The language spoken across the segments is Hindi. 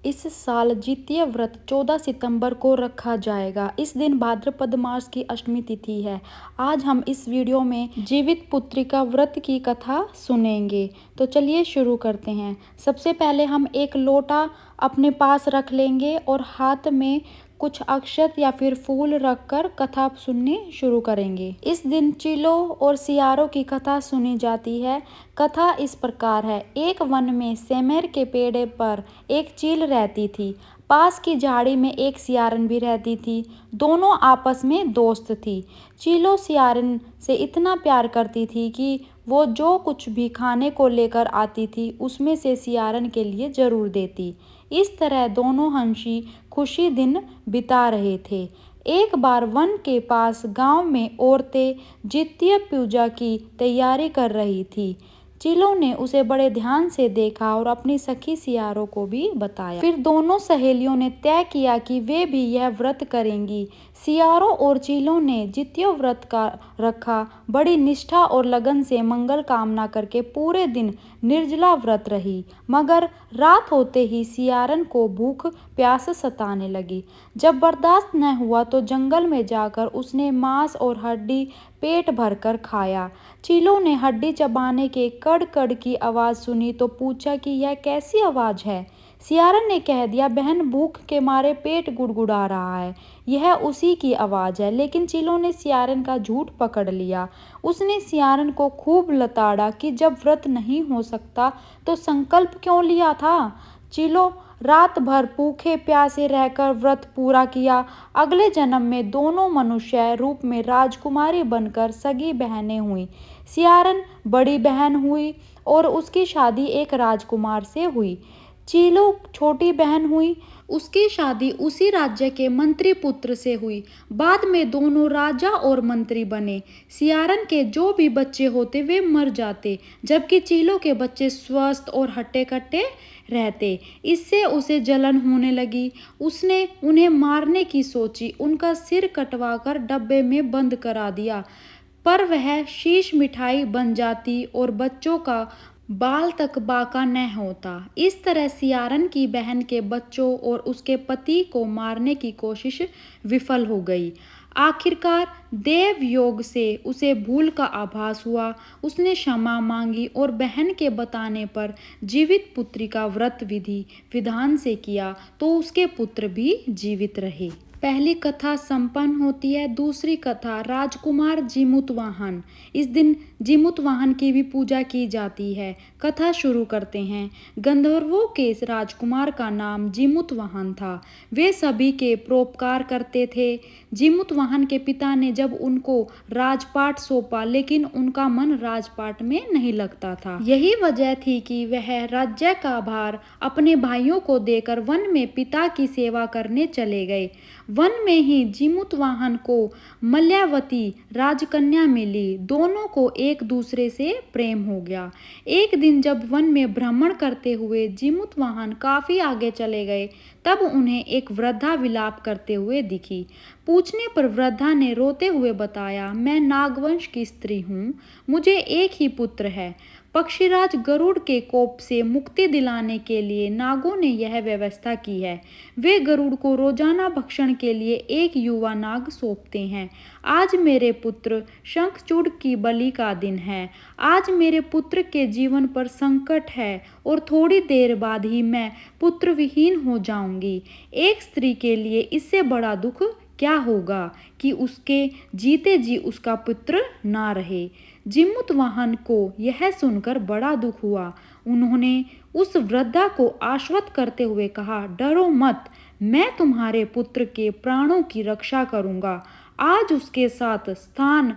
इस साल जितिया व्रत 14 सितंबर को रखा जाएगा। इस दिन भाद्रपद मास की अष्टमी तिथि है। आज हम इस वीडियो में जीवित पुत्रिका व्रत की कथा सुनेंगे। तो चलिए शुरू करते हैं। सबसे पहले हम एक लोटा अपने पास रख लेंगे और हाथ में कुछ अक्षत या फिर फूल रखकर कथा सुननी शुरू करेंगे। इस दिन चीलों और सियारों की कथा सुनी जाती है। कथा इस प्रकार है। एक वन में सेमेर के पेड़ पर एक चील रहती थी। पास की झाड़ी में एक सियारन भी रहती थी। दोनों आपस में दोस्त थी। चीलो सियारन से इतना प्यार करती थी कि वो जो कुछ भी खाने को लेकर आती थी उसमें से सियारन के लिए जरूर देती। इस तरह दोनों हंसी खुशी दिन बिता रहे थे। एक बार वन के पास गांव में औरतें जित्तीय पूजा की तैयारी कर रही थी। चीलों ने उसे बड़े ध्यान से देखा और अपनी सखी सियारों को भी बताया। फिर दोनों सहेलियों ने तय किया कि वे भी यह व्रत करेंगी। सियारों और चीलों ने जित्तीय व्रत का रखा। बड़ी निष्ठा और लगन से मंगल कामना करके पूरे दिन निर्जला व्रत रही। मगर रात होते ही सियारन को भूख प्यास सताने लगी। जब बर्दाश्त न हुआ तो जंगल में जाकर उसने मांस और हड्डी पेट भरकर खाया। चीलों ने हड्डी चबाने के कड़ कड़ की आवाज़ सुनी तो पूछा कि यह कैसी आवाज़ है। सियारन ने कह दिया, बहन भूख के मारे पेट गुड़गुड़ा रहा है, यह उसी की आवाज़ है। लेकिन चीलों ने सियारन का झूठ पकड़ लिया। उसने सियारन को खूब लताड़ा कि जब व्रत नहीं हो सकता तो संकल्प क्यों लिया था। चीलों रात भर भूखे प्यासे रहकर व्रत पूरा किया। अगले जन्म में दोनों मनुष्य रूप में राजकुमारी बनकर सगी बहनें हुई। सियारन बड़ी बहन हुई और उसकी शादी एक राजकुमार से हुई। चीलो छोटी बहन हुई, उसकी शादी उसी राज्य के मंत्री पुत्र से हुई। बाद में दोनों राजा और मंत्री बने। सियारन के जो भी बच्चे होते वे मर जाते, जबकि चीलों के बच्चे स्वस्थ और हट्टे कट्टे रहते। इससे उसे जलन होने लगी। उसने उन्हें मारने की सोची। उनका सिर कटवाकर डब्बे में बंद करा दिया, पर वह शीश मिठाई बन जाती और बच्चों का बाल तक बाका न होता। इस तरह सियारन की बहन के बच्चों और उसके पति को मारने की कोशिश विफल हो गई। आखिरकार देव योग से उसे भूल का आभास हुआ। उसने क्षमा मांगी और बहन के बताने पर जीवित पुत्री का व्रत विधि विधान से किया तो उसके पुत्र भी जीवित रहे। पहली कथा संपन्न होती है। दूसरी कथा राजकुमार जिमुतवाहन। इस दिन जिमुतवाहन की भी पूजा की जाती है। कथा शुरू करते हैं। गंधर्वों के राजकुमार का नाम जिमुतवाहन था। वे सभी के परोपकार करते थे। जिमुतवाहन के पिता ने जब उनको राजपाट सौंपा, लेकिन उनका मन राजपाट में नहीं लगता था। यही वजह थी कि वह राज्य का भार अपने भाइयों को देकर वन में पिता की सेवा करने चले गए। वन में ही जिमुतवाहन को मल्यावती राजकन्या मिली। दोनों को एक दूसरे से प्रेम हो गया। एक दिन जब वन में भ्रमण करते हुए जिमुतवाहन काफी आगे चले गए, तब उन्हें एक वृद्धा विलाप करते हुए दिखी। पूछने पर वृद्धा ने रोते हुए बताया, मैं नागवंश की स्त्री हूँ, मुझे एक ही पुत्र है। पक्षीराज गरुड़ के कोप से मुक्ति दिलाने के लिए नागों ने यह व्यवस्था की है। वे गरुड़ को रोजाना भक्षण के लिए एक युवा नाग सौंपते हैं। आज मेरे पुत्र शंखचूड़ की बलि का दिन है। आज मेरे पुत्र के जीवन पर संकट है और थोड़ी देर बाद ही मैं पुत्र विहीन हो जाऊंगी। एक स्त्री के लिए इससे बड़ा दुख क्या होगा कि उसके जीते जी उसका पुत्र ना रहे। जिमुतवाहन को यह सुनकर बड़ा दुख हुआ। उन्होंने उस वृद्धा को आश्वस्त करते हुए कहा, डरो मत, मैं तुम्हारे पुत्र के प्राणों की रक्षा करूंगा। आज उसके साथ स्थान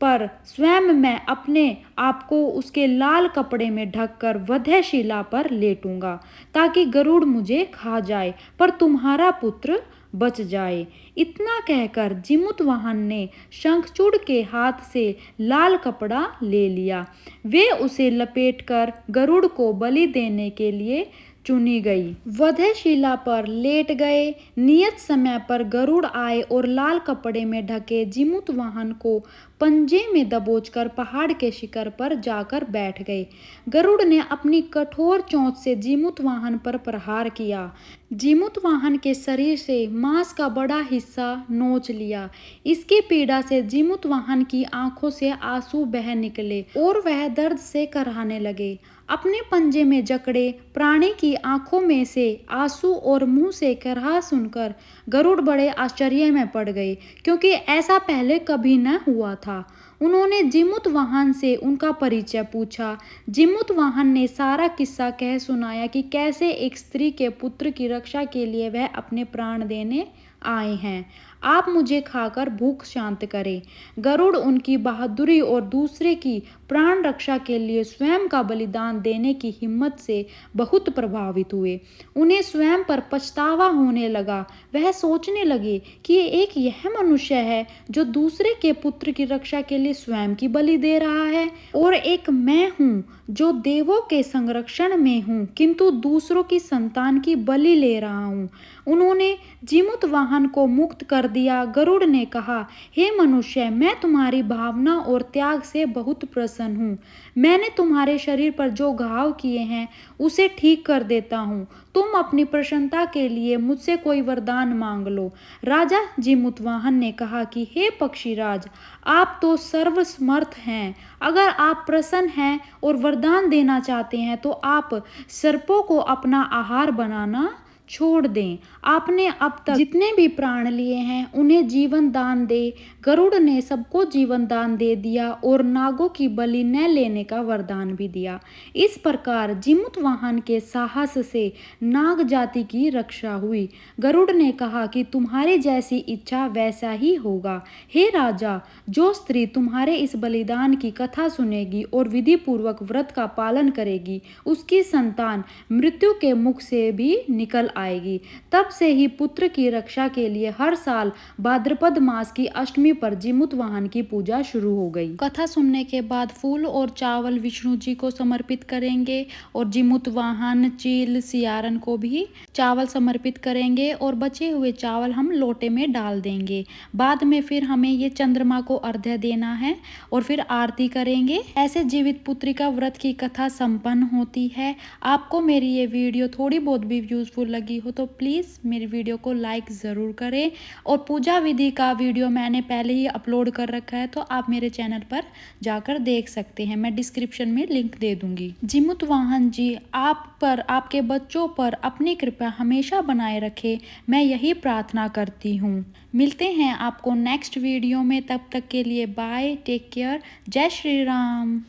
पर स्वयं मैं अपने आप को उसके लाल कपड़े में ढककर वध्यशिला पर लेटूंगा, ताकि गरुड़ मुझे खा जाए पर तुम्हारा पुत्र बच जाए। इतना कहकर जिमुतवाहन ने शंखचूड़ के हाथ से लाल कपड़ा ले लिया। वे उसे लपेटकर गरुड़ को बलि देने के लिए चुनी गई। वधशिला पर लेट गए। नियत समय पर गरुड़ आए और लाल कपड़े में ढके जीमूतवाहन को पंजे में दबोचकर पहाड़ के शिखर पर जाकर बैठ गए। गरुड़ ने अपनी कठोर चोंच से जीमूतवाहन पर प्रहार किया। जीमूतवाहन के शरीर से मांस का बड़ा हिस्सा नोच लिया। इसकी पीड़ा से जीमूतवाहन की आंखों से आंसू बह निकले और वह दर्द से कराहने लगे। अपने पंजे में जकड़े प्राणी की आंखों में से आंसू और मुंह से कराह सुनकर गरुड़ बड़े आश्चर्य में पड़ गए, क्योंकि ऐसा पहले कभी न हुआ था। उन्होंने जीमूतवाहन से उनका परिचय पूछा। जीमूतवाहन ने सारा किस्सा कह सुनाया कि कैसे एक स्त्री के पुत्र की रक्षा के लिए वह अपने प्राण देने आए हैं। आप मुझे खाकर भूख शांत करें। गरुड़ उनकी बहादुरी और दूसरे की प्राण रक्षा के लिए स्वयं का बलिदान देने की हिम्मत से बहुत प्रभावित हुए। उन्हें स्वयं पर पछतावा होने लगा। वह सोचने लगे कि एक यह मनुष्य है जो दूसरे के पुत्र की रक्षा के लिए स्वयं की बलि दे रहा है, और एक मैं हूँ जो देवों के संरक्षण में हूँ किंतु दूसरों की संतान की बलि ले रहा हूँ। उन्होंने जीमूतवाहन को मुक्त कर दिया। गरुड़ ने कहा, हे मनुष्य, मैं तुम्हारी भावना और त्याग से बहुत प्रसन्न हूँ। मैंने तुम्हारे शरीर पर जो घाव किए हैं उसे ठीक कर देता हूँ। तुम अपनी प्रसन्नता के लिए मुझसे कोई वरदान मांग लो। राजा जीमूतवाहन ने कहा कि हे पक्षीराज, आप तो सर्वसमर्थ हैं। अगर आप प्रसन्न हैं और वरदान देना चाहते हैं तो आप सर्पों को अपना आहार बनाना छोड़ दें। आपने अब तक जितने भी प्राण लिए हैं उन्हें जीवन दान दे। गरुड़ ने सबको जीवन दान दे दिया और नागों की बलि न लेने का वरदान भी दिया। इस प्रकार जीमूतवाहन के साहस से नाग जाति की रक्षा हुई। गरुड़ ने कहा कि तुम्हारी जैसी इच्छा वैसा ही होगा। हे राजा, जो स्त्री तुम्हारे इस बलिदान की कथा सुनेगी और विधि पूर्वक व्रत का पालन करेगी, उसकी संतान मृत्यु के मुख से भी निकल आएगी। तब से ही पुत्र की रक्षा के लिए हर साल भाद्रपद मास की अष्टमी पर जीमूतवाहन की पूजा शुरू हो गई। कथा सुनने के बाद फूल और चावल विष्णु जी को समर्पित करेंगे और जीमूतवाहन, चील, सियारन को भी चावल समर्पित करेंगे और बचे हुए चावल हम लोटे में डाल देंगे। बाद में फिर हमें ये चंद्रमा को अर्घ्य देना है और फिर आरती करेंगे। ऐसे जीवित पुत्रिका व्रत की कथा संपन्न होती है। आपको मेरी ये वीडियो थोड़ी बहुत भी यूजफुल लगी हो तो प्लीज़ मेरी वीडियो को लाइक ज़रूर करें, और पूजा विधि का वीडियो मैंने पहले ही अपलोड कर रखा है तो आप मेरे चैनल पर जाकर देख सकते हैं। मैं डिस्क्रिप्शन में लिंक दे दूंगी। जीमूतवाहन जी आप पर, आपके बच्चों पर अपनी कृपा हमेशा बनाए रखे, मैं यही प्रार्थना करती हूँ। मिलते हैं आपको नेक्स्ट वीडियो में, तब तक के लिए बाय, टेक केयर, जय श्री राम।